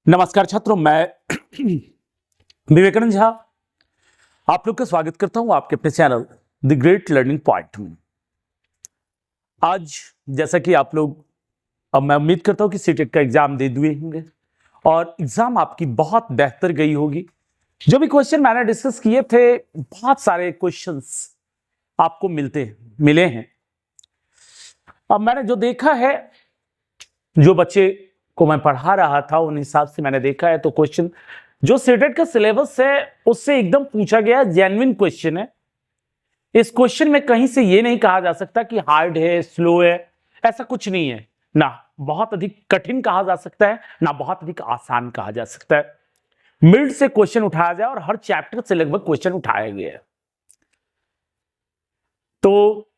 नमस्कार छात्रों, मैं विवेकानंद झा आप लोग का स्वागत करता हूं आपके अपने channel the great learning point में। आज जैसा कि आप लोग, अब मैं उम्मीद करता हूं कि सीटेट का एग्जाम दे दिए होंगे और एग्जाम आपकी बहुत बेहतर गई होगी। जो भी क्वेश्चन मैंने डिस्कस किए थे, बहुत सारे क्वेश्चंस आपको मिले हैं। अब मैंने जो देखा है, जो बच्चे को मैं पढ़ा रहा था उन हिसाब से मैंने देखा है, तो क्वेश्चन जो सीटेट का सिलेबस है उससे एकदम पूछा गया, जेन्युइन क्वेश्चन है। इस क्वेश्चन में कहीं से ये नहीं कहा जा सकता कि हार्ड है, स्लो है, ऐसा कुछ नहीं है। ना बहुत अधिक कठिन कहा जा सकता है, ना बहुत अधिक आसान कहा जा सकता है। मिड से क्वेश्चन उठाया जाए और हर चैप्टर से लगभग क्वेश्चन उठाया गया है। तो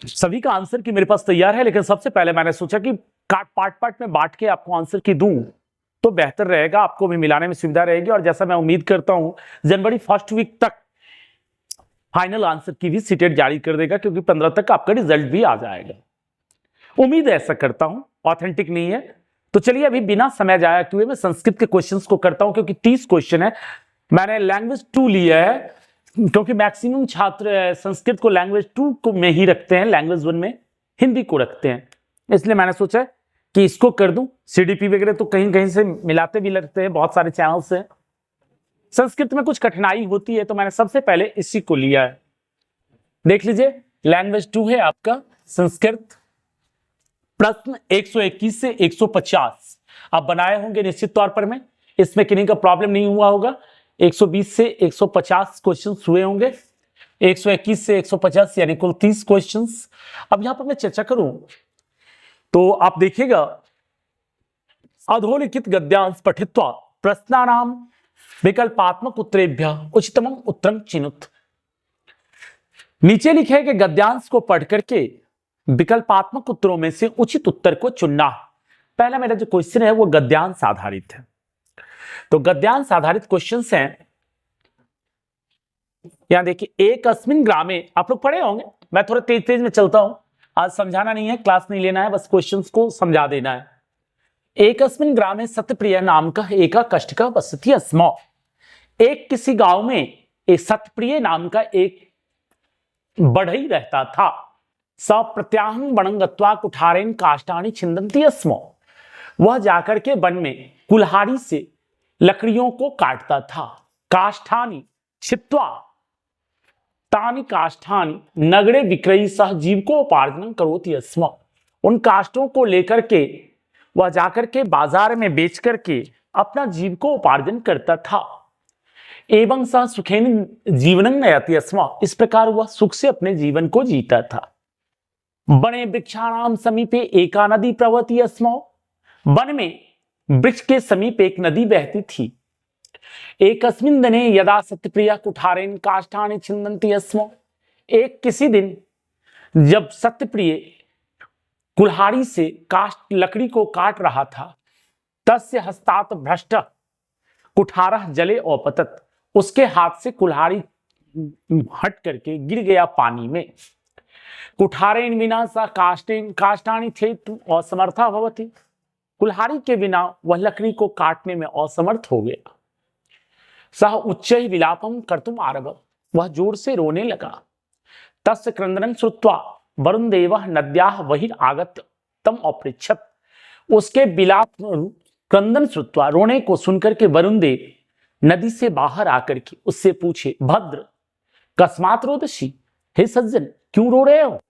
सभी का आंसर की मेरे पास तैयार है, लेकिन सबसे पहले मैंने सोचा कि पार्ट में बांट के आपको आंसर की दूं तो बेहतर रहेगा, आपको भी मिलाने में सुविधा रहेगी। और जैसा मैं उम्मीद करता हूं, जनवरी फर्स्ट वीक तक फाइनल आंसर की भी सीटेट जारी कर देगा, क्योंकि 15 तक आपका रिजल्ट भी आ जाएगा। उम्मीद ऐसा करता हूं, ऑथेंटिक नहीं है तो चलिए अभी बिना समय जाया हुए मैं संस्कृत के क्वेश्चंस को करता हूं, क्योंकि 30 क्वेश्चन है। मैंने लैंग्वेज 2 लिया है, क्योंकि मैक्सिमम छात्र संस्कृत को लैंग्वेज 2 को में ही रखते हैं, लैंग्वेज 1 में हिंदी को रखते हैं। इसलिए मैंने सोचा कि इसको कर दूं। सीडीपी वगैरह तो कहीं कहीं से मिलाते भी लगते हैं, बहुत सारे चैनल से। संस्कृत में कुछ कठिनाई होती है तो मैंने सबसे पहले इसी को लिया है। देख लीजिए, लैंग्वेज 2 है आपका संस्कृत। प्रश्न 121 से 150 आप बनाए होंगे निश्चित तौर पर। में इसमें किन्हीं का प्रॉब्लम नहीं हुआ होगा। 120 से 150 क्वेश्चन हुए होंगे, 121 से 150 यानी कुल 30 क्वेश्चंस। अब यहां पर मैं चर्चा करूं तो आप देखिएगा, अधोलिखित गद्यांश पठित्वा प्रश्नानाम विकल्पात्मक उत्तरेभ्य उचितमं उत्तरम चिनुत। नीचे लिखे कि गद्यांश को पढ़ करके विकल्पात्मक उत्तरों में से उचित उत्तर को चुनना। पहला मेरा जो क्वेश्चन है वो गद्यांश आधारित है। तो गद्यांश आधारित क्वेश्चंस हैं। यहां देखिए, एक अस्मिन ग्रामे, आप लोग पढ़े होंगे, मैं थोड़ा तेज तेज में चलता हूं। आज समझाना नहीं है, क्लास नहीं लेना है, बस क्वेश्चंस को समझा देना है। एक अस्मिन ग्रामे सत्यप्रिय नाम का एका कष्टका वसति स्म। एक किसी गांव में एक सत्यप्रिय नाम का एक बढ़ई रहता था। स प्रत्याहं वनं गत्वा कुठारेण काष्ठानि छिन्दन्ति स्म। वह जाकर के वन में कुल्हाड़ी से लकड़ियों को काटता था। काष्ठानि छित्त्वा तानि काष्ठानि नगरे विक्रयी सह जीविकोपार्जनं करोति स्म। उन काष्ठों को लेकर के वह जाकर के बाजार में बेच करके अपना जीविकोपार्जन करता था। एवं सह सुखेन जीवनं नयति स्म। इस प्रकार वह सुख से अपने जीवन को जीता था। वने वृक्षाणाम समीपे एका नदी प्रवहति स्म। वन में वृक्ष के समीप एक नदी बहती थी। एकस्मिन् दिने यदा सत्यप्रिय कुठारेण काष्ठानि छिन्दन्ति स्म। एक किसी दिन जब सत्यप्रिय कुल्हाड़ी से काष्ठ लकड़ी को काट रहा था, तस्य हस्तात भ्रष्ट कुठारः जले औपतत। उसके हाथ से कुल्हाड़ी हट करके गिर गया पानी में। कुठारेण विना सा काष्ठानि छेतुं असमर्था भवति। कुल्हाड़ी के बिना वह लकड़ी को काटने में असमर्थ हो गया। सह उच्चैः विलापं कर्तुम् आरभ। वह जोर से रोने लगा। तस्य क्रंदनं श्रुत्वा वरुणदेवः नद्याः बहिरागत्य तम् अपृच्छत्। उसके विलाप क्रंदन श्रुत्वा, रोने को सुनकर के वरुण देव नदी से बाहर आकर के उससे पूछे, भद्र कस्मात् रोदसी, हे सज्जन क्यों रो रहे हो।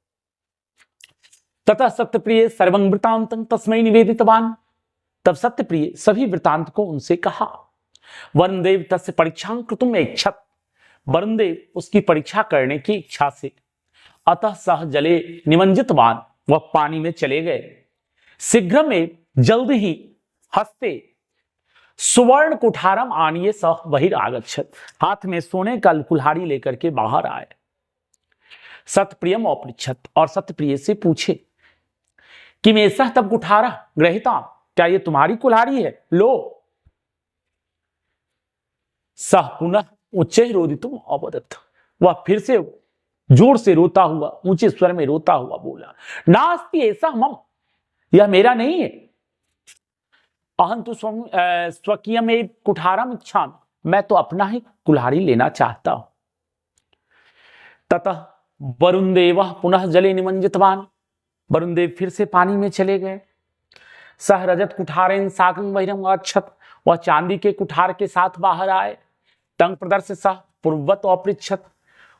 ततः सत्यप्रिय सर्वं वृतांतं तस्मै निवेदितवान। तब सत्यप्रिय सभी वृतांत को उनसे कहा। वरुण देव तस्य परीक्षां कृतुम् ऐच्छत्। वरुण देव उसकी परीक्षा करने की इच्छा से अतः सह जले निमज्जितवान, वह पानी में चले गए। शीघ्र में जल्द ही हस्ते सुवर्ण कुठारम आनिये सह बहिरागच्छत्। हाथ में सोने का कुल्हाड़ी लेकर के बाहर आए। सत्यप्रियम अपृच्छत्, और सत्यप्रिय से पूछे कि मैं सह तब कुठारा ग्रहिता, क्या ये तुम्हारी कुल्हाड़ी है, लो। सह पुनः उच्चैः रोदितुम् अपतत। वह फिर से जोर से रोता हुआ, ऊंचे स्वर में रोता हुआ बोला, नास्ति ऐसा मम, यह मेरा नहीं है। अहं तो स्वकीयम एव कुठारम इच्छामि, मैं तो अपना ही कुल्हाड़ी लेना चाहता हूं। ततः वरुण देव पुनः जले निमंजितवान, वरुण देव फिर से पानी में चले गए। सह रजत कुठारेन साकं बहिरम गच्छत, वह चांदी के कुठार के साथ बाहर आए। तंग प्रदर्श सह पूर्ववत अपृच्छत,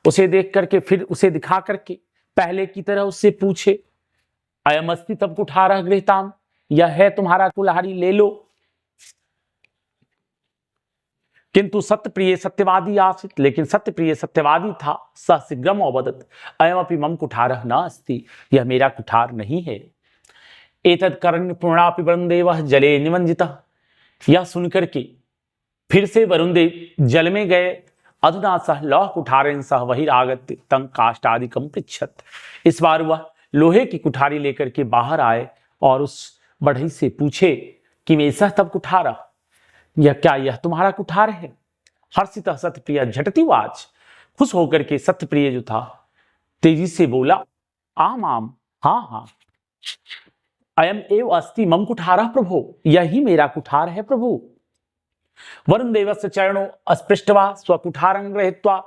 उसे देख करके फिर उसे दिखा करके पहले की तरह उससे पूछे, अयमस्ति तब कुठारः गृहीताम, यह है तुम्हारा कुल्हाड़ी, ले लो। किंतु सत्यप्रिय सत्यवादी आसीत, लेकिन सत्यप्रिय सत्यवादी था। सह शीघ्रम अवदत अयमपि मम कुठारः न अस्ति, यह मेरा कुठार नहीं है। एतद करण पूर्णापि वरुण देव जले निमंजितः, यह सुनकर के फिर से वरुण देव जल में गए। अधुना सह लौह कुठारेन सह बहिरागत्य तं काष्ठादिकं पृच्छत, इस बार वह लोहे की कुठारी लेकर के बाहर आए और उस बढ़ई से पूछे कि मैं सह तब कुठारा, यह क्या यह तुम्हारा कुठार है? हर्षितः सत्यप्रिय झटति वाच, खुश होकर के सत्यप्रिय जो था तेजी से बोला, आम आम, हाँ हाँ, अयम एव अस्ति मम कुठारः प्रभो, यही मेरा कुठार है प्रभु। वरुण देवस्य चरणों अस्पृष्टवा स्वकुठारं गृहीत्वा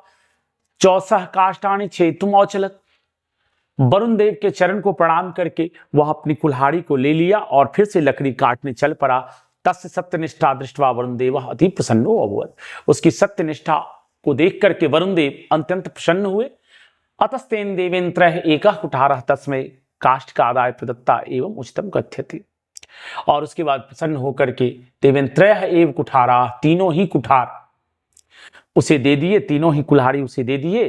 चौसह काष्ठानि छेतुम औचलत, वरुण देव के चरण को प्रणाम करके वह अपनी कुल्हाड़ी को ले लिया और फिर से लकड़ी काटने चल पड़ा। तस्य सत्यनिष्ठा दृष्टवा वरुण देव अति प्रसन्नो अभवत्, उसकी सत्यनिष्ठा को देख करके वरुण देव अत्यंत प्रसन्न हुए। अतस्तेन देवेन्द्रः एकः कुठारः तस्मै काष्ठकादाय प्रदत्ता एवं उचितम कथ्यते, और उसके बाद प्रसन्न होकर के देवेन्द्रः एव कुठारा, तीनों ही कुठार उसे दे दिए, तीनों ही कुल्हाड़ी उसे दे दिए।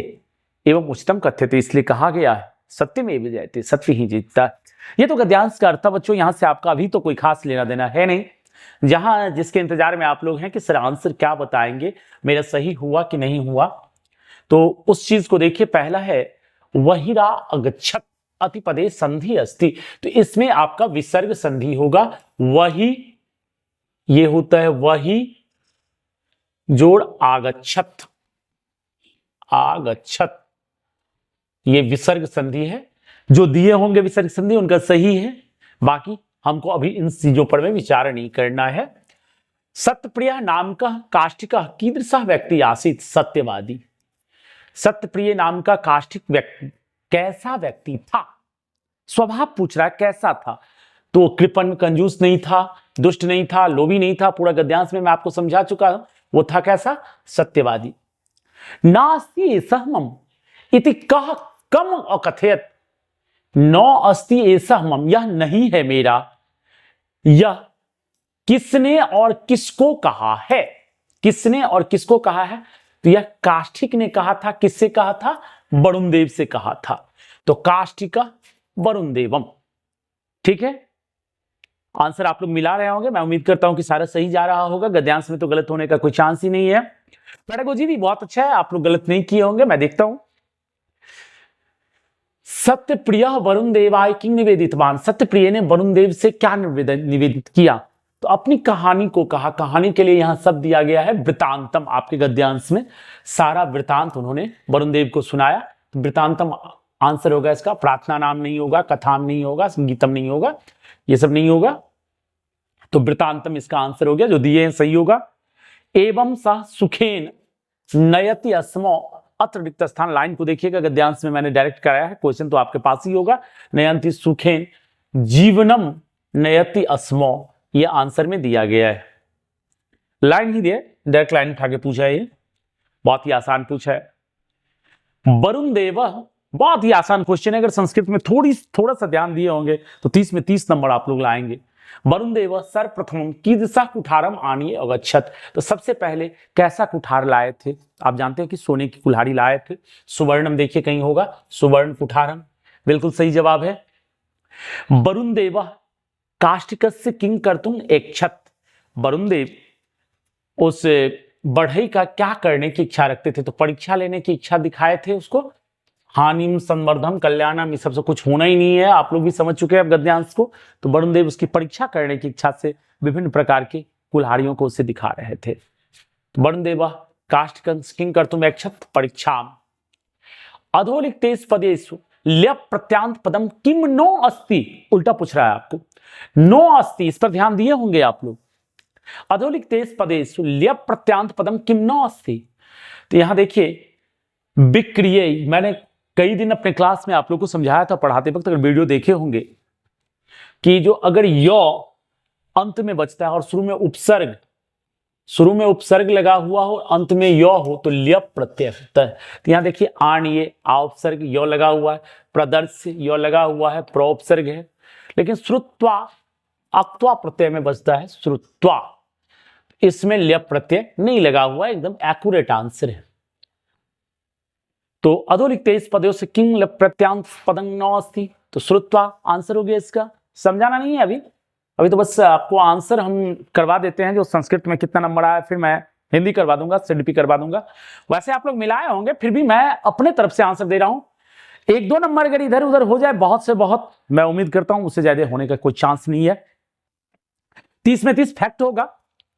एवं उचितम कथ्यते, इसलिए कहा गया है सत्यमेव जयते, सत्य ही जीतता है। ये तो गद्यांश का अर्थ था बच्चों, यहां से आपका अभी तो कोई खास लेना देना है नहीं। जहां जिसके इंतजार में आप लोग हैं कि सर आंसर क्या बताएंगे, मेरा सही हुआ कि नहीं हुआ, तो उस चीज को देखिए। पहला है वहिरा अगच्छत अतिपदे संधि अस्ति, तो इसमें आपका विसर्ग संधि होगा। वही ये होता है वही जोड़ आगच्छत, आगच्छत ये विसर्ग संधि है। जो दिए होंगे विसर्ग संधि उनका सही है, बाकी हमको अभी इन चीजों पर में विचार नहीं करना है। सत्यप्रिय नाम का काष्ठिक कीदृश व्यक्ति आसीत, सत्यवादी। सत्यप्रिय नाम का काष्ठिक व्यक्ति कैसा व्यक्ति था, स्वभाव पूछ रहा है कैसा था, तो कृपण कंजूस नहीं था, दुष्ट नहीं था, लोभी नहीं था, पूरा गद्यांश में मैं आपको समझा चुका हूं। वो था कैसा, सत्यवादी। नास्ति सहमम इति कह कम अकथयत, न अस्ति एषः मम, यह नहीं है मेरा, यह किसने और किसको कहा है, किसने और किसको कहा है, तो यह काष्ठिक ने कहा था। किससे कहा था, वरुण देव से कहा था। तो काष्ठिक वरुण देवम, ठीक है। आंसर आप लोग मिला रहे होंगे, मैं उम्मीद करता हूं कि सारा सही जा रहा होगा। गद्यांश में तो गलत होने का कोई चांस ही नहीं है। पेडागोजी भी बहुत अच्छा है, आप लोग गलत नहीं किए होंगे, मैं देखता हूं। सत्यप्रिय वरुण देवाय किंग निवेदितवान, सत्यप्रिय ने वरुण देव से क्या निवेदित किया, तो अपनी कहानी को कहा। कहानी के लिए यहां शब्द दिया गया है वृतांतम, आपके गद्यांश में सारा वृतांत उन्होंने वरुण देव को सुनाया। तो वृतांतम आंसर होगा इसका, प्रार्थना नाम नहीं होगा, कथाम नहीं होगा, संगीतम नहीं होगा, ये सब नहीं होगा। तो वृतांतम इसका आंसर हो गया, जो दिए हैं सही होगा। एवं सह सुखेन नयति अस्मो, अत्र रिक्त स्थान, लाइन को देखिएगा, गद्यांश में मैंने डायरेक्ट कराया है, क्वेश्चन तो आपके पास ही होगा। नयंति सुखेन जीवनम नयति अस्मो, ये आंसर में दिया गया है। लाइन ही दिया, डायरेक्ट लाइन उठा के पूछा है, ये बहुत ही आसान पूछा है। वरुण देव, बहुत ही आसान क्वेश्चन है, अगर संस्कृत में थोड़ा सा ध्यान दिए होंगे तो 30 में 30 नंबर आप लोग लाएंगे। वरुण देव सर्वप्रथम कीदृशः कुठारम आनीय अगच्छत, तो सबसे पहले कैसा कुठार लाए थे, आप जानते हैं कि सोने की कुल्हाड़ी लाए थे। सुवर्णम देखिए कहीं होगा, सुवर्ण कुठारम, बिल्कुल सही जवाब है। वरुण देव काष्ठिकस्य किंग कर्तुम ऐच्छत, वरुण देव उस बढ़ई का क्या करने की इच्छा रखते थे, तो परीक्षा लेने की इच्छा दिखाए थे उसको। हानिम संवर्धम कल्याणम, ये सबसे कुछ होना ही नहीं है, आप लोग भी समझ चुके हैं अब गद्यांश को। तो वरुण देव उसकी परीक्षा करने की इच्छा से विभिन्न प्रकार की कुल्हाड़ियों को उसे दिखा रहे थे। तो वरुण देव काष्ठिकस्य किंग कर्तुम ऐच्छत परीक्षाम। अधोलिखितेषु पदेषु ल्यप प्रत्यांत पदम किम नो अस्ति, उल्टा पूछ रहा है आपको। नो अस्ति, इस पर ध्यान दिए होंगे आप लोग। अधोलिख तेज पदेषु ल्यप प्रत्यांत पदम किम न अस्ति। तो यहां देखिए विक्रिय, मैंने कई दिन अपने क्लास में आप लोगों को समझाया था पढ़ाते वक्त, अगर वीडियो देखे होंगे, कि जो अगर य अंत में बचता है और शुरू में उपसर्ग लगा हुआ हो, अंत में य हो, तो ल्यप प्रत्यय होता है। तो यहां देखिए आणीय आ उपसर्ग य लगा हुआ है, प्रदर्श य लगा हुआ है, प्रोपसर्ग है, लेकिन श्रुत्वा अक्त्वा प्रत्यय में बचता है श्रुत्वा, इसमें ल्यप प्रत्यय नहीं लगा हुआ है, एकदम एक्यूरेट आंसर है। तो अधोलिख तेज पदों से किंग ल्यप प्रत्यांत पदं न अस्ति, तो श्रुत्वा आंसर हो गया इसका। समझाना नहीं है अभी तो बस आपको आंसर हम करवा देते हैं, जो संस्कृत में कितना नंबर आया, फिर मैं हिंदी करवा दूंगा, सीडीपी करवा दूंगा। वैसे आप लोग मिलाए होंगे, फिर भी मैं अपने तरफ से आंसर दे रहा हूं। 1-2 नंबर अगर इधर उधर हो जाए, बहुत से बहुत, मैं उम्मीद करता हूं उससे ज्यादा होने का कोई चांस नहीं है। 30 में 30 फैक्ट होगा।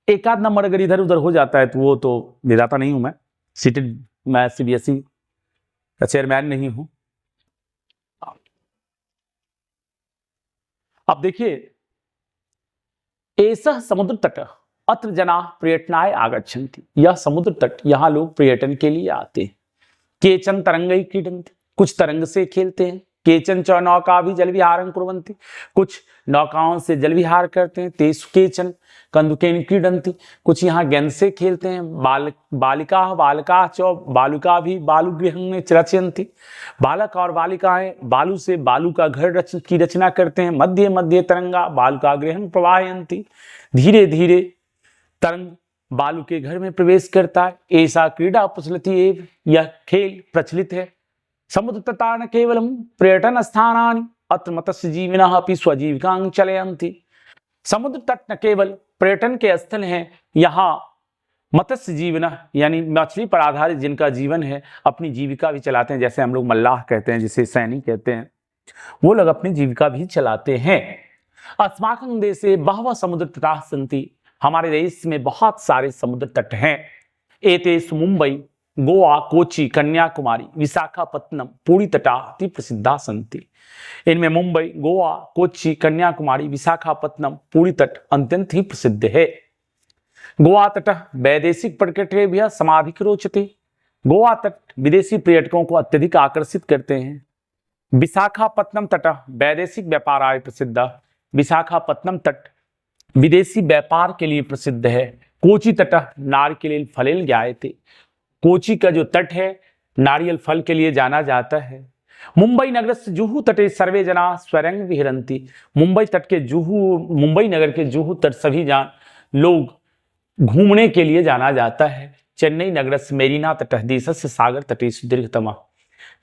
1-आध नंबर अगर इधर उधर हो जाता है तो वो तो विधाता नहीं हूं मैं सीबीएसई का चेयरमैन नहीं हूं। अब देखिए, एषः समुद्र तट अत्र जना पर्यटनाय आगच्छन्ति, यह समुद्र तट, यहां लोग पर्यटन के लिए आते हैं। केचन तरंगै क्रीडन्ति, कुछ तरंग से खेलते हैं। केचन च नौका भी जल विहारं कुर्वन्ति, कुछ नौकाओं से जल विहार करते हैं। तेषु केचन कंदुकेन क्रीडन्ति, कुछ यहाँ गेंद से खेलते हैं। बालिका च बालुका भी बालुगृहं में रचयन्ति, बालक और बालिकाएं बालू से बालू का घर की रचना करते हैं। मध्ये मध्ये तरंगा बालुका गृहं प्रवाहयन्ति, धीरे धीरे तरंग बालू के घर में प्रवेश करता है। ऐसा क्रीड़ा प्रचलित एव, यह खेल प्रचलित है। समुद्र तटा न केवलम पर्यटन स्थानानि अत्र मत्स्य जीविनः अपि स्वजीविकां चलयन्ति। समुद्र तट न केवल पर्यटन के स्थल हैं, यहाँ मत्स्य जीवन यानी मछली पर आधारित जिनका जीवन है, अपनी जीविका भी चलाते हैं। जैसे हम लोग मल्लाह कहते हैं, जिसे सैनिक कहते हैं, वो लोग अपनी जीविका भी चलाते हैं। अस्माकं देशे बहवः समुद्र तटाः सन्ति, हमारे देश में बहुत सारे समुद्र तट हैं। एतेषु मुंबई, गोवा, कोची, कन्याकुमारी, विशाखापत्तनम, पुरी तटा अति प्रसिद्धा सन्ति। इनमें मुंबई, गोवा, कोची, कन्याकुमारी, विशाखापत्तनम, पुरी तट अत्यंत ही प्रसिद्ध है। गोवा तट वैदेशिक पर्यटकेभ्यः समाधिक रोचते, गोवा तट विदेशी पर्यटकों को अत्यधिक आकर्षित करते हैं। विशाखापत्तनम तट वैदेशिक व्यापाराय प्रसिद्ध, विशाखापत्तनम तट विदेशी व्यापार के लिए प्रसिद्ध है। कोची तट नारिकेल फलेन ज्ञायते, कोची का जो तट है नारियल फल के लिए जाना जाता है। मुंबई नगर से जुहू तटे सर्वे जना स्वरंग विहरंती, मुंबई तट के मुंबई नगर के जुहू तट सभी लोग घूमने के लिए जाना जाता है। चेन्नई नगर से मेरीना तट देशस्य सागर तटेश दीर्घतम,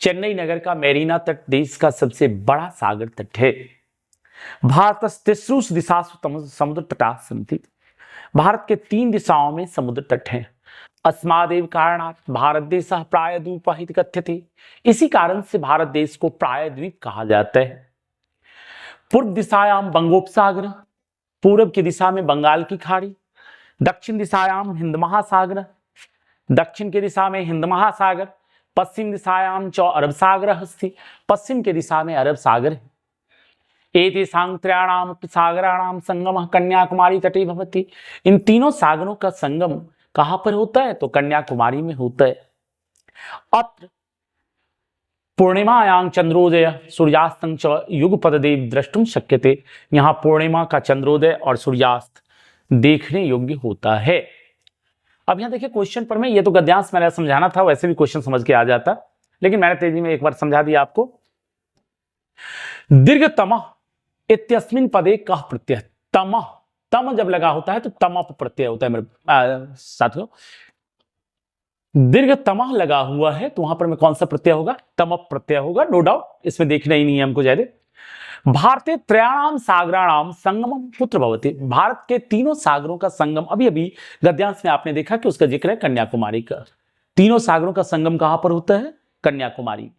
चेन्नई नगर का मेरीना तट देश का सबसे बड़ा सागर तट है। भारत तिस्रुषु दिशासु समुद्र तटा सन्ति, भारत के 3 दिशाओं में समुद्र तट हैं। अस्मादेव कारणात् भारत देश प्रायद्वीप कथ्यते, इसी कारण से भारत देश को प्रायद्वीप कहा जाता है। पूर्व दिशायाम बंगोपसागर, पूर्व की दिशा में बंगाल की खाड़ी। दक्षिण दिशायाम हिंद महासागर, दक्षिण की दिशा में हिंद महासागर। पश्चिम दिशायाम च अरब सागर अस्ति, पश्चिम की दिशा में अरब सागर है। एतेषां त्रयाणाम सागराणाम संगम कन्याकुमारी तटे भवति, इन तीनों सागरों का संगम कहां पर होता है, तो कन्याकुमारी में होता है। अत्र पूर्णिमायां चंद्रोदय सूर्यास्तं च युगपदेव द्रष्टुम शक्यते, यहाँ पूर्णिमा का चंद्रोदय और सूर्यास्त देखने योग्य होता है। अब यहाँ देखिए क्वेश्चन पर में, ये तो गद्यांश मैंने समझाना था, वैसे भी क्वेश्चन समझ के आ जाता, लेकिन मैंने तेजी में एक बार समझा दिया आपको। दीर्घतम इत्यस्मिन् पदे कः प्रत्यय, तम, तम जब लगा होता है तो तमप प्रत्यय होता है मेरे साथियों। दीर्घतम लगा हुआ है तो वहां पर में कौन सा प्रत्यय होगा, तमप प्रत्यय होगा, नो डाउट, इसमें देखना ही नहीं है हमको ज्यादा। भारतीय त्रयाणाम सागराणाम संगमम कुत्र भवति, भारत के 3 सागरों का संगम, अभी अभी गद्यांश में आपने देखा कि उसका जिक्र है कन्याकुमारी का। 3 सागरों का संगम कहां पर होता है, कन्याकुमारी।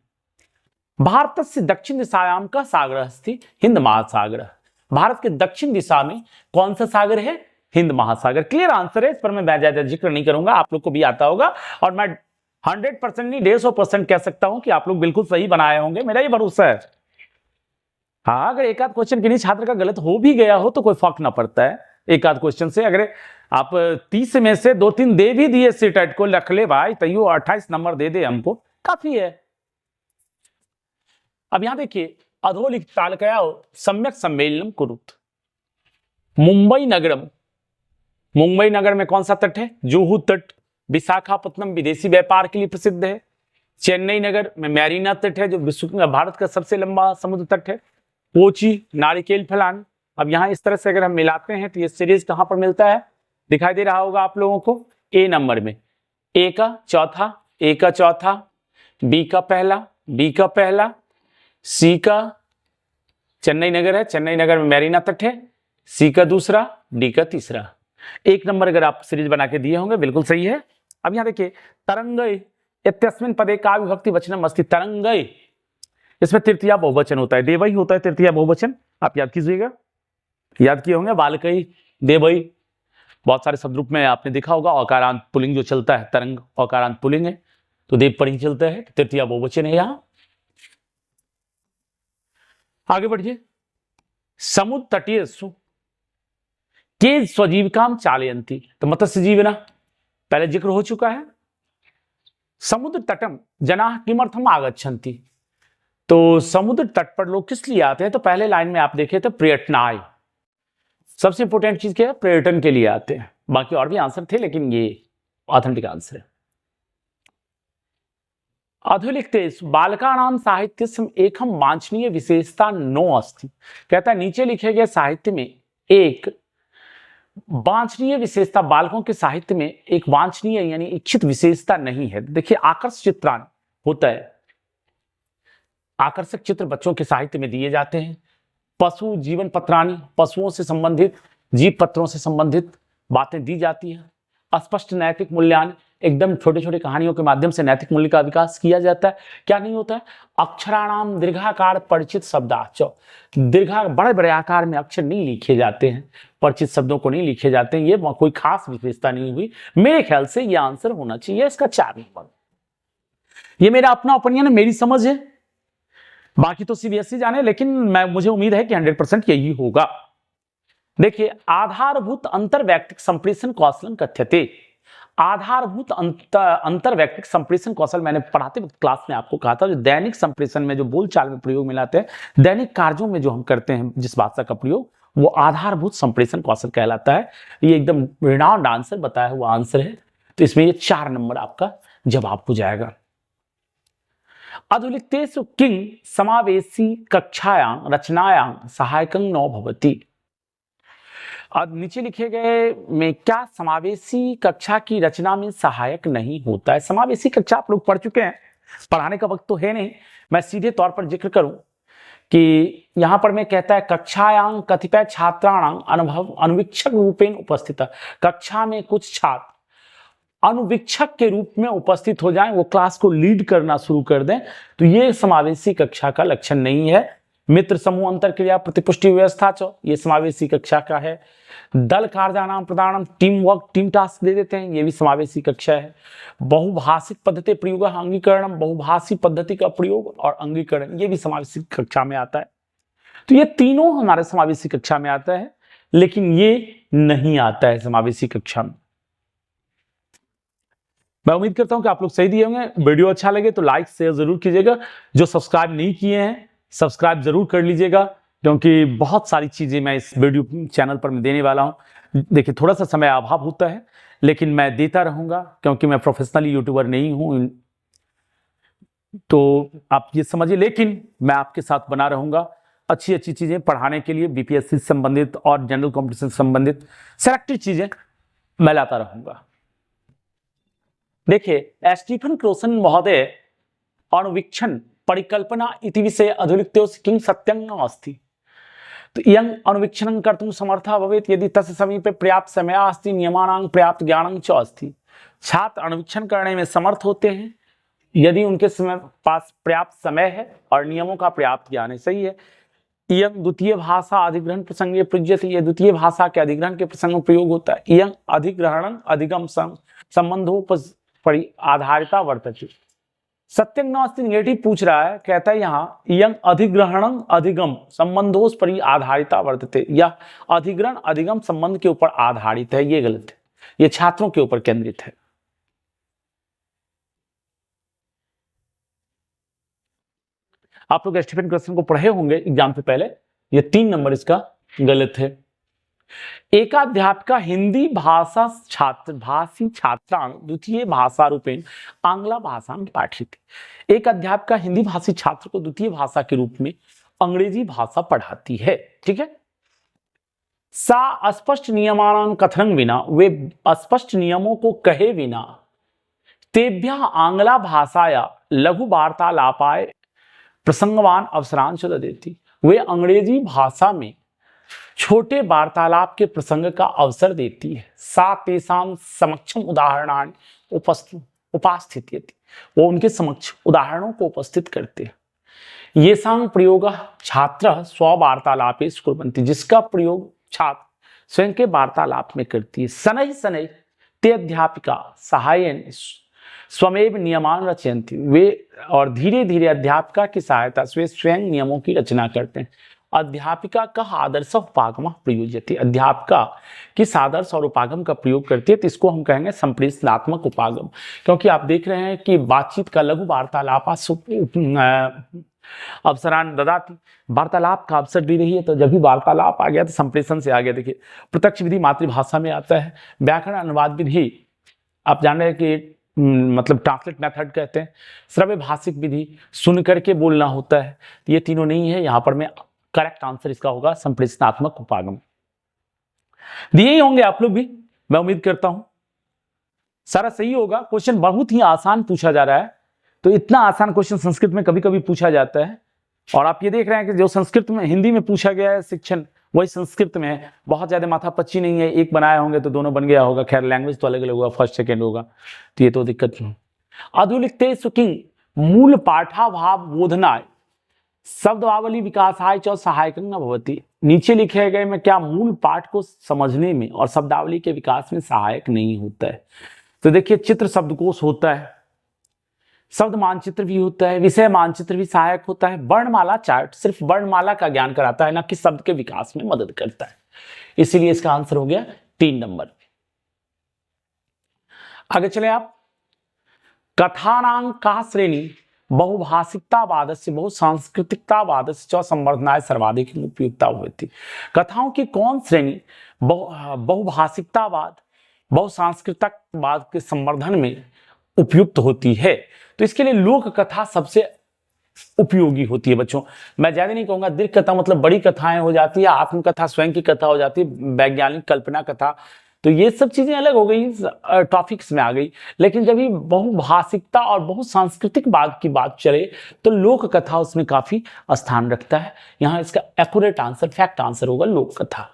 भारत से दक्षिण दिशायाम का सागर अस्ति हिंद महासागर, भारत के दक्षिण दिशा में कौन सा सागर है, हिंद महासागर। क्लियर आंसर है, इस पर मैं ज्यादा जिक्र नहीं करूंगा, आप लोग को भी आता होगा, और मैं 100% नहीं 150% कह सकता हूं कि आप लोग बिल्कुल सही बनाए होंगे, मेरा ये भरोसा है। हाँ, अगर एक आध क्वेश्चन किन्हीं छात्र का गलत हो भी गया हो तो कोई फर्क ना पड़ता है, एक आध क्वेश्चन से। अगर आप 30 में से 2-3 दे भी दिए सीटेट को, रख ले भाई, तैयो 28 नंबर दे दे हमको, काफी है। अब यहां देखिए, अधोलिखित तालकया सम्यक सम्मेलनम कुरुत। मुंबई नगरम, मुंबई नगर में कौन सा तट है? जुहू तट। विशाखापत्तनम विदेशी व्यापार के लिए प्रसिद्ध है। चेन्नई नगर में मैरीना तट है जो विश्व भारत का सबसे लंबा समुद्र तट है। कोची नारिकेल फलान। अब यहां इस तरह से अगर हम मिलाते हैं तो ये सीरीज कहां पर मिलता है? दिखाई दे रहा होगा आप लोगों को, ए नंबर में। ए का चौथा, ए का चौथा, बी का पहला, बी का पहला, सी का चेन्नई नगर है, चेन्नई नगर में मैरीना तट है, सी का दूसरा, डी का तीसरा। एक नंबर अगर आप सीरीज बना के दिए होंगे, बिल्कुल सही है। अब यहां देखिए, तरंगय इत्यस्मिन् पदे का विभक्ति वचनम अस्ति। तरंगय, इसमें तृतीया बहुवचन होता है, देवई होता है तृतीया बहुवचन, आप याद कीजिएगा। याद किए होंगे, बालकई, देवई। बहुत सारे शब्द रूप में आपने देखा होगा, औकारांत पुल्लिंग जो चलता है, तरंग औकारांत पुल्लिंग है तो देव पर ही चलता है, तृतीया बहुवचन है यहां। आगे बढ़िए। समुद्र तटीय के स्वजीविकाम चालयंती, तो मत्स्य जीवना पहले जिक्र हो चुका है। समुद्र तटम जनाः किमर्थम आगच्छन्ति, तो समुद्र तट पर लोग किस लिए आते हैं? तो पहले लाइन में आप देखें तो पर्यटनाय, सबसे इंपोर्टेंट चीज क्या है? पर्यटन के लिए आते हैं। बाकी और भी आंसर थे लेकिन ये ऑथेंटिक आंसर है। अधोलिखितेष बालकानां साहित्यस्य एकम वांछनीय विशेषता नो अस्ति। कहता है नीचे लिखे गए साहित्य में एक वांछनीय विशेषता, बालकों के साहित्य में एक वांछनीय यानी इच्छित विशेषता नहीं है। देखिए, आकर्षक चित्रांकन होता है, आकर्षक चित्र बच्चों के साहित्य में दिए जाते हैं। पशु जीवन पत्राणी, पशुओं से संबंधित, जीव पत्रों से संबंधित बातें दी जाती है। अस्पष्ट नैतिक मूल्यांकन, एकदम छोटे छोटे कहानियों के माध्यम से नैतिक मूल्य का विकास किया जाता है। क्या नहीं होता है? अक्षराणाम दीर्घाकार परिचित शब्दाच, दीर्घा बड़े बड़े आकार में अक्षर नहीं लिखे जाते हैं, परिचित शब्दों को नहीं लिखे जाते हैं। ये कोई खास विशेषता नहीं हुई, मेरे ख्याल से ये आंसर होना चाहिए इसका 4 नंबर। ये मेरा अपना ओपिनियन है, मेरी समझ है, बाकी तो सीबीएसई जाने, लेकिन मुझे उम्मीद है कि 100% यही होगा। देखिए, आधारभूत अंतर्वैयक्तिक संप्रेषण कौशल कथ्यते। आधारभूत अंतर्वैयक्तिक संप्रेषण कौशल मैंने पढ़ाते वक्त क्लास में आपको कहा था, जो दैनिक संप्रेषण में जो बोलचाल में प्रयोग में लाते हैं, दैनिक कार्यों में जो हम करते हैं जिस भाषा का प्रयोग, वो आधारभूत संप्रेषण कौशल कहलाता है। ये एकदम रिनाउंड आंसर बताया हुआ आंसर है, तो इसमें ये 4 नंबर आपका जवाब हो जाएगा। अधोलिखितेषु किं समावेशी कक्षायां रचनायां सहायकं न भवति। अब नीचे लिखे गए में क्या समावेशी कक्षा की रचना में सहायक नहीं होता है? समावेशी कक्षा आप लोग पढ़ चुके हैं, पढ़ाने का वक्त तो है नहीं, मैं सीधे तौर पर जिक्र करूं कि यहां पर मैं कहता है कक्षायां कतिपय छात्राणां अनुभव अनुवीक्षक रूपेण उपस्थित। कक्षा में कुछ छात्र अनुवीक्षक के रूप में उपस्थित हो जाएं, वो क्लास को लीड करना शुरू कर दें, तो ये समावेशी कक्षा का लक्षण नहीं है। मित्र समूह अंतरक्रिया प्रतिपुष्टि व्यवस्था ये समावेशी कक्षा का है। दल कार्यानाम प्रदानम, टीम वर्क, टीम टास्क दे देते हैं, ये भी समावेशी कक्षा है। बहुभाषिक पद्धति प्रयोग अंगीकरण, बहुभाषी पद्धति का प्रयोग और अंगीकरण, ये भी समावेशी कक्षा में आता है। तो ये तीनों हमारे समावेशी कक्षा में आता है, लेकिन ये नहीं आता है समावेशी कक्षा में। मैं उम्मीद करता हूं कि आप लोग सही दिए होंगे। वीडियो अच्छा लगे तो लाइक शेयर जरूर कीजिएगा। जो सब्सक्राइब नहीं किए हैं, सब्सक्राइब जरूर कर लीजिएगा, क्योंकि बहुत सारी चीजें मैं इस वीडियो चैनल पर देने वाला हूं। देखिए, थोड़ा सा समय अभाव होता है, लेकिन मैं देता रहूंगा, क्योंकि मैं प्रोफेशनल यूट्यूबर नहीं हूं, तो आप ये समझिए। लेकिन मैं आपके साथ बना रहूंगा, अच्छी अच्छी चीजें पढ़ाने के लिए, बीपीएससी से संबंधित और जनरल कॉम्पिटिशन से संबंधित सेलेक्टेड चीजें मैं लाता रहूंगा। देखिए, स्टीफन क्रोसन महोदय अनुवीक्षण परिकल्पना इति विषये अधोलिखितेषु किं सत्यं नास्ति। तो इयं अनुवीक्षणं कर्तुं समर्थः भवेत् यदि तस्य समीपे पर्याप्त समय अस्ति, नियमानां पर्याप्त ज्ञानं च अस्ति। छात्र अनुवीक्षण करने में समर्थ होते हैं यदि उनके पास पर्याप्त समय है और नियमों का पर्याप्त ज्ञान है। सही है। इयं द्वितीय भाषा अधिग्रहण प्रसंगे प्रयुज्यते, ये द्वितीय भाषा के अधिग्रहण के प्रसंग में प्रयोग होता है। इयं अधिग्रहणं अधिगम संबंधों पर आधारिता वर्तते। सत्यं नास्ति निगेटिव पूछ रहा है, कहता है यहाँ यंग अधिग्रहणं अधिगम संबंधों पर आधारिता वर्तते, यह अधिग्रहण अधिगम संबंध के ऊपर आधारित है, ये गलत है, ये छात्रों के ऊपर केंद्रित है। आप लोग स्टीफन क्वेश्चन को पढ़े होंगे एग्जाम से पहले, ये 3 नंबर इसका गलत है। एकाध्यापिका हिंदी भाषा भाषी छात्रांग द्वितीय भाषा रूपेण आंग्ला भाषा में पाठित। एक अध्यापिका हिंदी भाषी छात्र को द्वितीय भाषा के रूप में अंग्रेजी भाषा पढ़ाती है, ठीक है। सा अस्पष्ट नियमानां कथनं विना, वे अस्पष्ट नियमों को कहे बिना तेभ्यः आंग्ला भाषाया लघु वार्तालापाय प्रसंगवान अवसरान च ददेति, वे अंग्रेजी भाषा में छोटे वार्तालाप के प्रसंग का अवसर देती है। सा तेषां समक्षम उदाहरणानि उपास्थित्यति, वो उनके समक्ष उदाहरणों को उपस्थित करते हैं। येषां प्रयोगः छात्रः स्ववार्तालापेषु कुर्वन्ति, जिसका प्रयोग छात्र स्वयं के वार्तालाप में करती है। शनैः शनैः ते अध्यापिका सहायेन स्वमेव नियमान रचयन्ति, वे और धीरे धीरे अध्यापिका की सहायता से वे स्वयं नियमों की रचना करते हैं। अध्यापिका का आदर्श उपागम प्रयोज्यते, अध्यापिका किस आदर्श और उपागम का प्रयोग करती है, तो इसको हम कहेंगे संप्रेषणात्मक उपागम। क्योंकि आप देख रहे हैं कि बातचीत का लघु वार्तालाप अवसरान ददाति, वार्तालाप का अवसर दे रही है, तो जब भी वार्तालाप आ गया तो संप्रेषण से आ गया। देखिए प्रत्यक्ष विधि मातृभाषा में आता है, व्याकरण अनुवाद विधि आप जान रहे हैं कि मतलब ट्रांसलेट मेथड कहते हैं, श्रव्य भाषिक विधि सुन करके बोलना होता है, ये तीनों नहीं है। यहाँ पर मैं करेक्ट आंसर इसका होगा संप्रेषणात्मक उपागम। दिए ही होंगे आप लोग भी, मैं उम्मीद करता हूं सारा सही होगा। क्वेश्चन बहुत ही आसान पूछा जा रहा है, तो इतना आसान क्वेश्चन संस्कृत में कभी कभी पूछा जाता है, और आप ये देख रहे हैं कि जो संस्कृत में हिंदी में पूछा गया है शिक्षण, वही संस्कृत में है। बहुत ज्यादा माथापच्ची नहीं है, एक बनाया होंगे तो दोनों बन गया होगा। खैर लैंग्वेज तो अलग अलग होगा, फर्स्ट सेकेंड होगा, तो ये तो दिक्कत नहीं। अधुलिखते सुकिंग मूल पाठाभाव बोधनाय शब्दावली विकासाय च सहायक न भवति, नीचे लिखे गए में क्या मूल पाठ को समझने में और शब्दावली के विकास में सहायक नहीं होता है। तो देखिए चित्र शब्दकोश होता है, शब्द मानचित्र भी होता है, विषय मानचित्र भी सहायक होता है। वर्णमाला चार्ट सिर्फ वर्णमाला का ज्ञान कराता है, ना कि शब्द के विकास में मदद करता है। इसीलिए इसका आंसर हो गया 3 नंबर। आगे चले आप। कथानां का श्रेणी बहुभाषिकतावाद से बहुसांस्कृतिकतावाद से संवर्धनाय सर्वाधिक उपयुक्ता होती। कथाओं की कौन श्रेणी बहुभाषिकतावाद बहुसांस्कृतिकवाद के संवर्धन में उपयुक्त होती है, तो इसके लिए लोक कथा सबसे उपयोगी होती है बच्चों। मैं ज्यादा नहीं कहूंगा, दीर्घ कथा मतलब बड़ी कथाएं हो जाती है, आत्मकथा स्वयं की कथा हो जाती है, वैज्ञानिक कल्पना कथा, तो ये सब चीजें अलग हो गई, टॉपिक्स में आ गई। लेकिन जब ये बहुभाषिकता और बहुसांस्कृतिक बात की बात चले तो लोक कथा उसमें काफी स्थान रखता है। यहां इसका एक्यूरेट आंसर, फैक्ट आंसर होगा लोक कथा।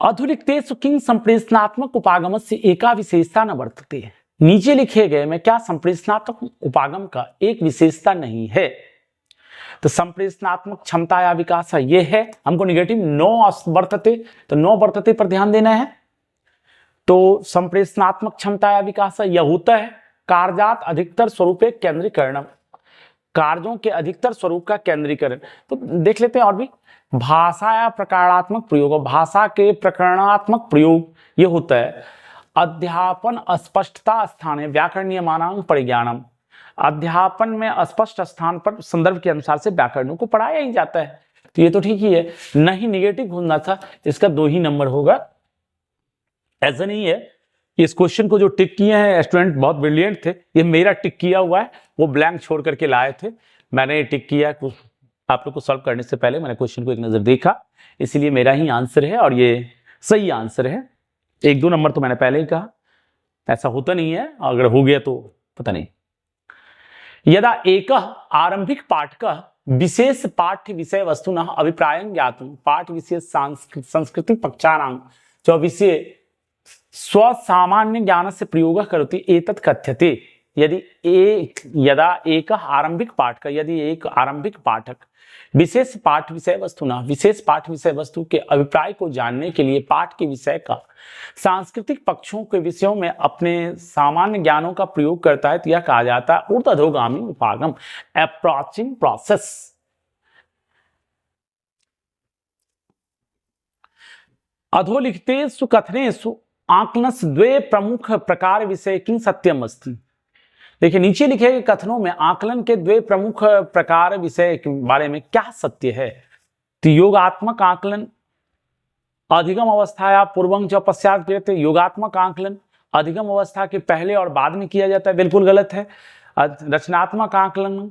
अधुलिखतेषु किं संप्रेषणात्मक उपागम से एका विशेषता न वर्तते, नीचे लिखे गए में क्या संप्रेषणात्मक उपागम का एक विशेषता नहीं है। तो संप्रेषणात्मक क्षमता या विकास ये है, हमको निगेटिव नो वर्तते, तो नो वर्तते पर ध्यान देना है। तो संप्रेषणात्मक क्षमता या विकास यह होता है कार्यात अधिकतर स्वरूपे केंद्रीकरण, कार्यों के अधिकतर स्वरूप का केंद्रीकरण। तो देख लेते हैं और भी। भाषा या प्रकारात्मक प्रयोग, भाषा के प्रकरणात्मक प्रयोग ये होता है। अध्यापन अस्पष्टता स्थान है व्याकरणीय मानांग परिज्ञानम, अध्यापन में अस्पष्ट स्थान पर संदर्भ के अनुसार से व्याकरणों को पढ़ाया ही जाता है, तो ये तो ठीक ही है। नहीं निगेटिव होना था, इसका 2 ही नंबर होगा। ऐसा नहीं है, इस क्वेश्चन को जो टिक किए हैं स्टूडेंट बहुत ब्रिलियंट थे, ये मेरा टिक किया हुआ है, वो ब्लैंक छोड़ करके लाए थे, मैंने टिक किया। आप लोग को सॉल्व करने से पहले मैंने क्वेश्चन को एक नजर देखा, इसीलिए मेरा ही आंसर है और ये सही आंसर है। 1-2 नंबर तो मैंने पहले ही कहा, ऐसा होता नहीं है, अगर हो गया तो पता नहीं। यदा एक आरंभिक पाठक विशेष पाठ्य विषय वस्तुना अभिप्रायं ज्ञातुं पाठ विशेष सांस्कृतिक पक्षाणां च विषय स्वसामान्य ज्ञान से प्रयोग करोति एतत् कथ्यते। यदा एक आरंभिक पाठ का यदि एक आरंभिक पाठक विशेष पाठ विषय वस्तु ना विशेष पाठ विषय वस्तु के अभिप्राय को जानने के लिए पाठ के विषय का सांस्कृतिक पक्षों के विषयों में अपने सामान्य ज्ञानों का प्रयोग करता है तो यह कहा जाता है ऊर्ध्वगामी विभागम, अप्रोचिंग प्रोसेस। अधोलिखितेषु कथनेषु आकलनस्य द्वे प्रमुख प्रकार विषय किं सत्यम अस्ति। देखिए नीचे लिखे गए कथनों में आकलन के द्वे प्रमुख प्रकार विषय के बारे में क्या सत्य है। तो योगात्मक आकलन अधिगम अवस्था या पूर्वं च पश्चात क्रियते। योगात्मक आकलन अधिगम अवस्था के पहले और बाद में किया जाता है, बिल्कुल गलत है। रचनात्मक आकलन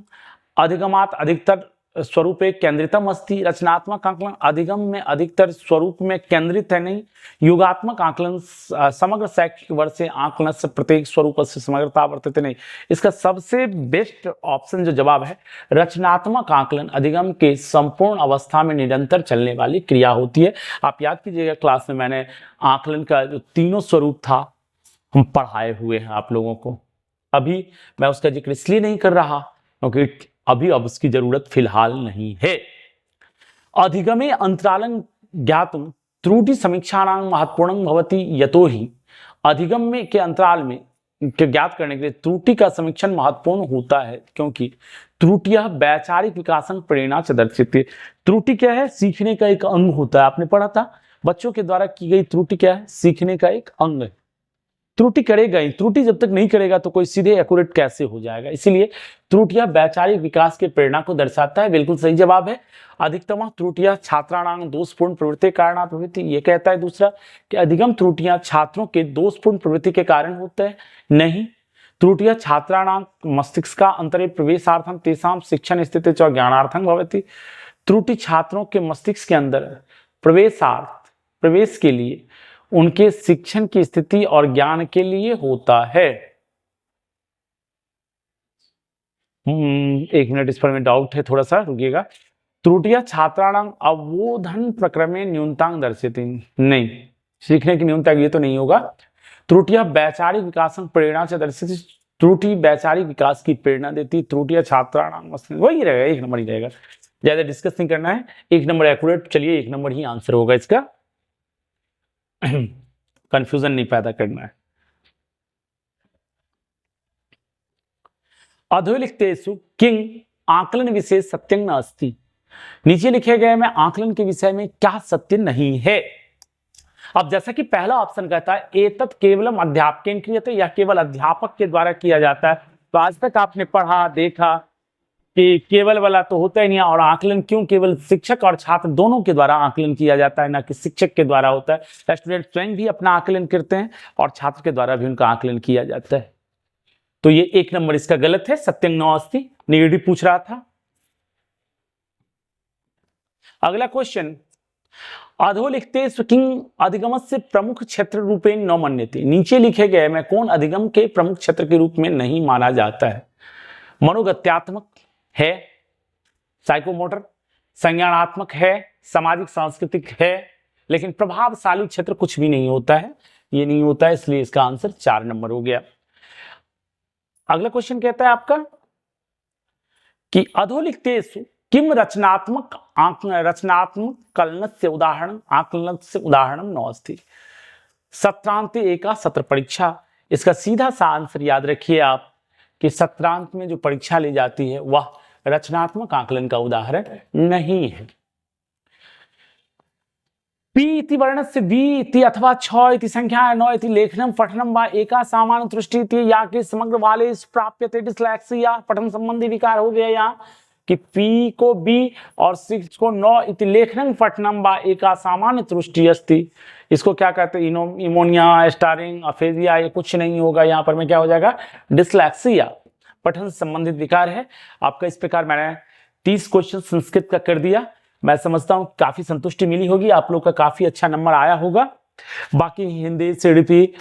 अधिगमात अधिकतर स्वरूपे केंद्रितम अस्ति। रचनात्मक आकलन अधिगम में अधिकतर स्वरूप में केंद्रित है नहीं। योगात्मक आकलन समग्र शैक्षिक वर्ष से आकलन से प्रत्येक स्वरूप से समग्रता वर्तते नहीं। इसका सबसे बेस्ट ऑप्शन जो जवाब है, रचनात्मक आकलन अधिगम के संपूर्ण अवस्था में निरंतर चलने वाली क्रिया होती है। आप याद कीजिएगा क्लास में मैंने आकलन का जो तीनों स्वरूप था हम पढ़ाए हुए हैं आप लोगों को। अभी मैं उसका जिक्र इसलिए नहीं कर रहा क्योंकि अभी अब उसकी जरूरत फिलहाल नहीं है। अधिगमे अंतरालं ज्ञातुं त्रुटि समीक्षाणां महत्वपूर्णं भवति यतोहि अधिगम में के अंतराल में के ज्ञात करने के लिए त्रुटि का समीक्षण महत्वपूर्ण होता है क्योंकि त्रुटियां वैचारिक विकासन प्रेरणा से दर्शित। त्रुटि क्या है? सीखने का एक अंग होता है। आपने पढ़ा था बच्चों के द्वारा की गई त्रुटि क्या है? सीखने का एक अंग है। त्रुटि करेगा ही, त्रुटि जब तक नहीं करेगा तो कोई सीधे एक्यूरेट कैसे हो जाएगा। इसीलिए त्रुटियां वैचारिक विकास के प्रेरणा को दर्शाता है। बिल्कुल सही जवाब है। अधिकतम त्रुटियां छात्राणां दोषपूर्ण प्रवृत्ति कारणात् भवति। ये कहता है दूसरा कि अधिगम त्रुटियां छात्रों के दोषपूर्ण प्रवृत्ति के कारण होते हैं, नहीं। त्रुटियां छात्राणां मस्तिष्क का अंतरे प्रवेशार्थम तेषां शिक्षण स्थिति च ज्ञानार्थं भवति। त्रुटि छात्रों के मस्तिष्क के अंदर प्रवेश के लिए, उनके शिक्षण की स्थिति और ज्ञान के लिए होता है। एक मिनट, इस पर में डाउट है, थोड़ा सा रुकिएगा। त्रुटियां छात्राणां अवबोधन प्रक्रमे न्यूनतांग दर्शित। नहीं, सीखने की न्यूनता ये तो नहीं होगा। त्रुटियां वैचारिक विकास प्रेरणा से दर्शित। त्रुटि वैचारिक विकास की प्रेरणा देती। त्रुटियां छात्राणां वही रहेगा, एक नंबर ही रहेगा। ज्यादा डिस्कस नहीं करना है, एक नंबर एक्यूरेट। चलिए एक नंबर ही आंसर होगा इसका, कंफ्यूजन नहीं पैदा करना है। अधोलिखितेषु किंग आकलन विषय सत्यं न अस्ति। नीचे लिखे गए में आकलन के विषय में क्या सत्य नहीं है। अब जैसा कि पहला ऑप्शन कहता है एतत् केवलम अध्यापकेन क्रियते, यह केवल अध्यापक के द्वारा किया जाता है। तो आज तक आपने पढ़ा देखा कि केवल वाला तो होता ही नहीं, और आकलन क्यों केवल शिक्षक और छात्र दोनों के द्वारा आकलन किया जाता है, ना कि शिक्षक के द्वारा होता है। स्टूडेंट स्वयं भी अपना आकलन करते हैं और छात्र के द्वारा भी उनका आकलन किया जाता है। तो ये एक नंबर इसका गलत है, सत्यं न अस्ति। नेगेटिव पूछ रहा था। अगला क्वेश्चन, अधोलिखितेषु किं अधिगमस्य प्रमुख क्षेत्र रूपेण न मन्यते। नीचे लिखे गए में कौन अधिगम के प्रमुख क्षेत्र के रूप में नहीं माना जाता है। मनोगत्यात्मक है, साइकोमोटर, संज्ञानात्मक है, सामाजिक सांस्कृतिक है, लेकिन प्रभावशाली क्षेत्र कुछ भी नहीं होता है। ये नहीं होता है, इसलिए इसका आंसर 4 नंबर हो गया। अगला क्वेश्चन कहता है आपका कि अधोलिखितेषु किम रचनात्मक कलनस्य उदाहरणं न अस्ति। सत्रांते एका सत्र परीक्षा, इसका सीधा सा आंसर याद रखिए आप कि सत्रांत में जो परीक्षा ली जाती है वह रचनात्मक आकलन का उदाहरण नहीं है। पी इति वर्णस्य वि इति अथवा छ इति संख्या न इति लेखनम पठनम वा एका सामान्य दृष्टि इति या कि समग्र वाले प्राप्यते डिस्लेक्सिया पठन संबंधी विकार हो गया। यहाँ कि पी को बी और 6 को 9 इति लेखनम पठनम वा एका सामान्य दृष्टि अस्ति। इसको क्या कहते हैं? इमोनिया, स्टारिंग, अफेजिया, ये कुछ नहीं होगा। यहाँ पर में क्या हो जाएगा? डिस्लेक्सिया, पठन संबंधित विकार है आपका। इस प्रकार मैंने 30 क्वेश्चन संस्कृत का कर दिया। मैं समझता हूं काफी संतुष्टि मिली होगी, आप लोग का काफी अच्छा नंबर आया होगा। बाकी हिंदी, सीडीपी,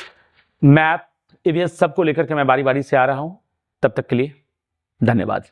मैथ, ईवीएस सबको लेकर के मैं बारी बारी से आ रहा हूं। तब तक के लिए धन्यवाद।